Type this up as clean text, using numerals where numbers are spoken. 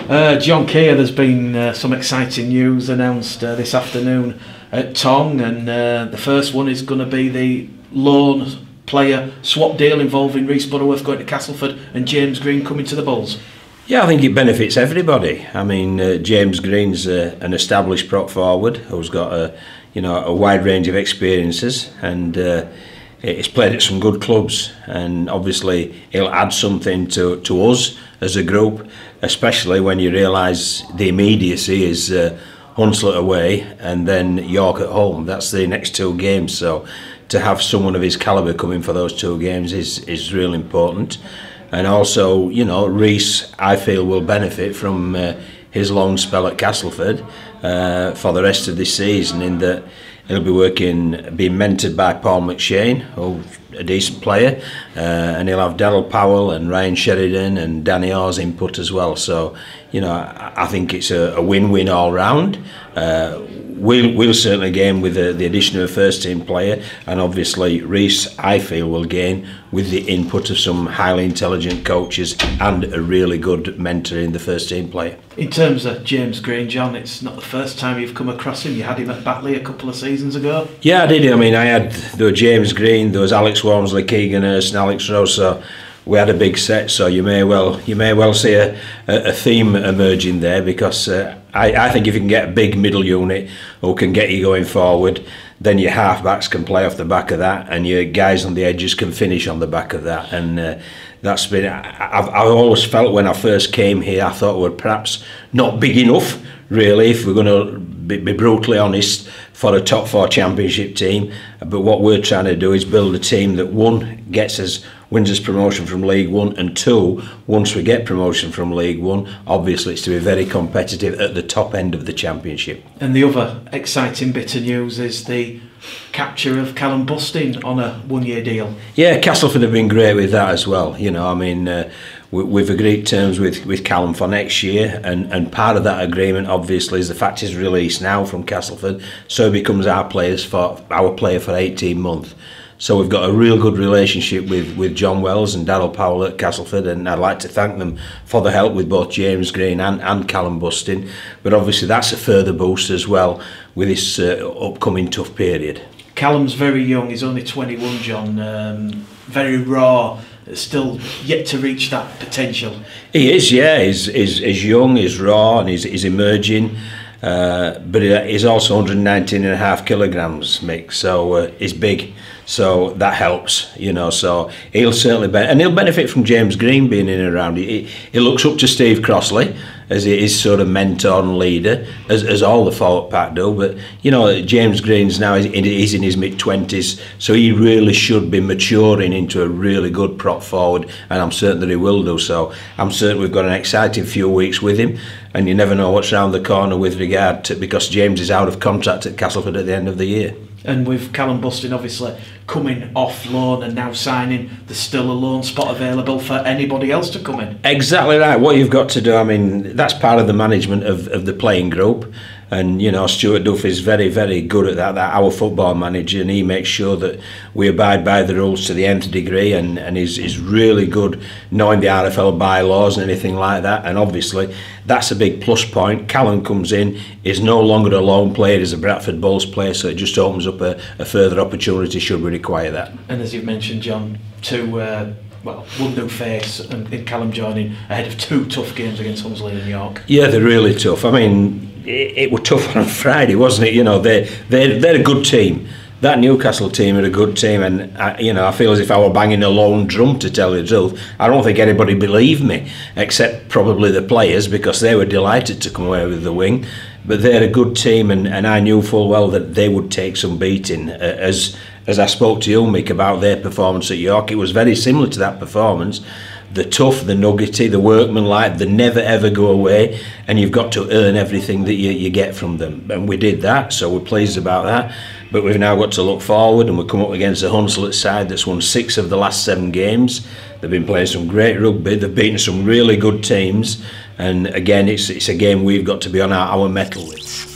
John Kear, there's been some exciting news announced this afternoon at Tong, and the first one is going to be the loan player swap deal involving Rhys Butterworth going to Castleford and James Green coming to the Bulls. Yeah, I think it benefits everybody. I mean, James Green's an established prop forward who's got a wide range of experiences, and he's played at some good clubs, and obviously he'll add something to us as a group, especially when you realise the immediacy is Hunslet away and then York at home. That's the next two games, so to have someone of his calibre coming for those two games is really important. And also, you know, Rhys, I feel, will benefit from his long spell at Castleford for the rest of this season, in that he'll be being mentored by Paul McShane, who's a decent player, and he'll have Daryl Powell and Ryan Sheridan and Danny Orr's input as well. So, you know, I think it's a win-win all round. We'll certainly gain with the addition of a first-team player, and obviously Rhys, I feel, will gain with the input of some highly intelligent coaches and a really good mentor in the first-team player. In terms of James Green, John, it's not the first time you've come across him. You had him at Batley a couple of seasons ago. Yeah, I did. I mean, there was James Green, there was Alex Walmsley, Keegan Hurst and Alex Rose, so we had a big set, so you may well see a theme emerging there, because I think if you can get a big middle unit who can get you going forward, then your half-backs can play off the back of that, and your guys on the edges can finish on the back of that. And that's been, I've always felt when I first came here, I thought we were perhaps not big enough, really, if we're going to be brutally honest, for a top four championship team. But what we're trying to do is build a team that, one, wins us promotion from League One, and two, once we get promotion from League One, obviously it's to be very competitive at the top end of the championship. And the other exciting bit of news is the capture of Callum Bustin on a one-year deal. Yeah, Castleford have been great with that as well. You know, I mean, we've agreed terms with Callum for next year, and part of that agreement obviously is the fact he's released now from Castleford, so he becomes our player for 18 months. So we've got a real good relationship with John Wells and Daryl Powell at Castleford, and I'd like to thank them for the help with both James Green and Callum Bustin. But obviously that's a further boost as well with this upcoming tough period. Callum's very young, he's only 21, John, very raw, still yet to reach that potential. He is, yeah, he's young, he's raw, and he's emerging. But he's also 119.5 kilograms, Mick, so he's big, so that helps, you know. So he'll certainly he'll benefit from James Green being in and around. He looks up to Steve Crossley as his sort of mentor and leader, as all the forward pack do. But you know, James Green's now he's in his mid-20s, so he really should be maturing into a really good prop forward, and I'm certain that he will do so. I'm certain we've got an exciting few weeks with him, and you never know what's around the corner with regard to, because James is out of contract at Castleford at the end of the year. And with Callum Bustin obviously coming off loan and now signing, there's still a loan spot available for anybody else to come in. Exactly right. What you've got to do, I mean, that's part of the management of the playing group. And you know, Stuart Duff is very, very good at that our football manager, and he makes sure that we abide by the rules to the nth degree, and is really good knowing the RFL bylaws and anything like that. And obviously that's a big plus point. Callum comes in, is no longer a lone player, he's a Bradford Bulls player, so it just opens up a further opportunity should we require that. And as you've mentioned, John, one new face in Callum joining ahead of two tough games against Hunslet and York. Yeah, they're really tough. I mean, it was tough on Friday, wasn't it? You know, they're a good team. That Newcastle team are a good team, and I feel as if I were banging a lone drum, to tell you the truth. I don't think anybody believed me, except probably the players, because they were delighted to come away with the win. But they're a good team, and I knew full well that they would take some beating. As I spoke to you, Mick, about their performance at York, it was very similar to that performance. The tough, the nuggety, the workmanlike, the never ever go away, and you've got to earn everything that you get from them. And we did that, so we're pleased about that. But we've now got to look forward, and we've come up against a Hunslet side that's won 6 of the last 7 games. They've been playing some great rugby, they've beaten some really good teams, and again, it's a game we've got to be on our mettle with.